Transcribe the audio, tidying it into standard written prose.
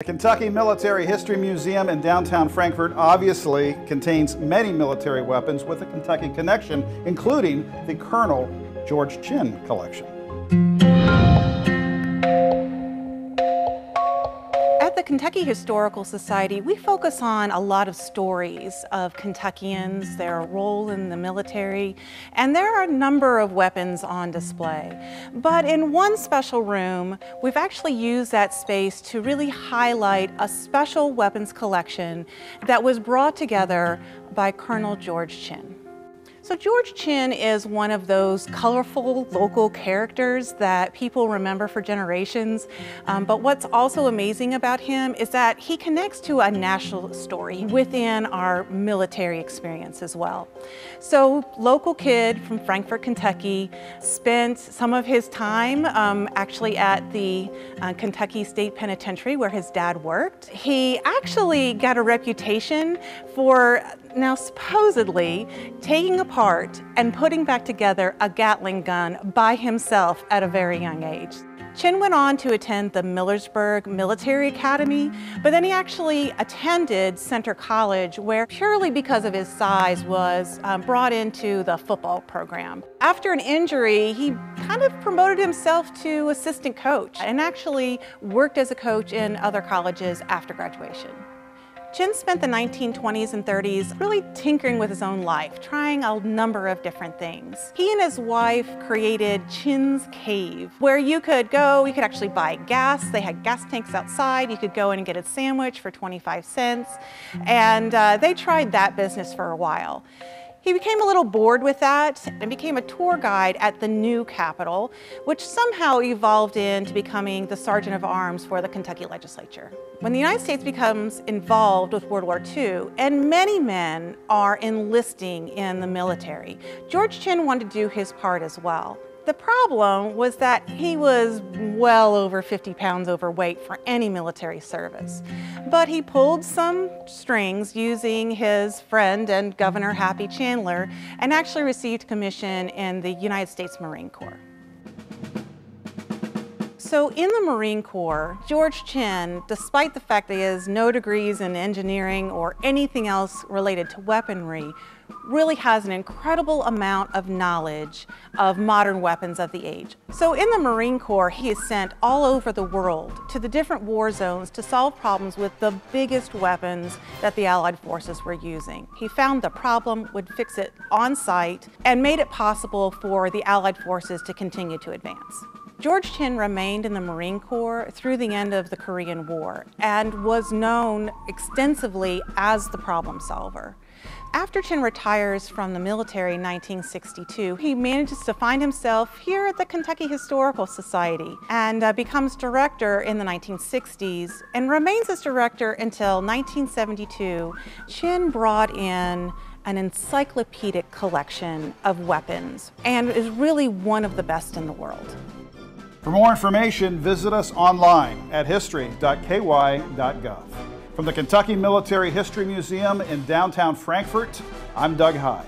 The Kentucky Military History Museum in downtown Frankfort obviously contains many military weapons with a Kentucky connection, including the Colonel George Chin collection. At the Kentucky Historical Society, we focus on a lot of stories of Kentuckians, their role in the military, and there are a number of weapons on display. But in one special room, we've actually used that space to really highlight a special weapons collection that was brought together by Colonel George Chin. So George Chin is one of those colorful local characters that people remember for generations. But what's also amazing about him is that he connects to a national story within our military experience as well. So local kid from Frankfort, Kentucky, spent some of his time actually at the Kentucky State Penitentiary where his dad worked. He actually got a reputation for now supposedly taking apart and putting back together a Gatling gun by himself at a very young age. Chin went on to attend the Millersburg Military Academy, but then he actually attended Centre College, where purely because of his size was brought into the football program. After an injury, he kind of promoted himself to assistant coach and actually worked as a coach in other colleges after graduation. Chin spent the 1920s and 30s really tinkering with his own life, trying a number of different things. He and his wife created Chin's Cave, where you could go, you could actually buy gas. They had gas tanks outside. You could go in and get a sandwich for 25 cents. And they tried that business for a while. He became a little bored with that and became a tour guide at the new Capitol, which somehow evolved into becoming the Sergeant of Arms for the Kentucky legislature. When the United States becomes involved with World War II, and many men are enlisting in the military, George Chin wanted to do his part as well. The problem was that he was well over 50 pounds overweight for any military service. But he pulled some strings using his friend and Governor Happy Chandler and actually received a commission in the United States Marine Corps. So in the Marine Corps, George Chin, despite the fact that he has no degrees in engineering or anything else related to weaponry, really has an incredible amount of knowledge of modern weapons of the age. So in the Marine Corps, he is sent all over the world to the different war zones to solve problems with the biggest weapons that the Allied forces were using. He found the problem, would fix it on site, and made it possible for the Allied forces to continue to advance. George Chin remained in the Marine Corps through the end of the Korean War and was known extensively as the problem solver. After Chin retires from the military in 1962, he manages to find himself here at the Kentucky Historical Society and becomes director in the 1960s and remains as director until 1972. Chin brought in an encyclopedic collection of weapons and is really one of the best in the world. For more information, visit us online at history.ky.gov. From the Kentucky Military History Museum in downtown Frankfort, I'm Doug High.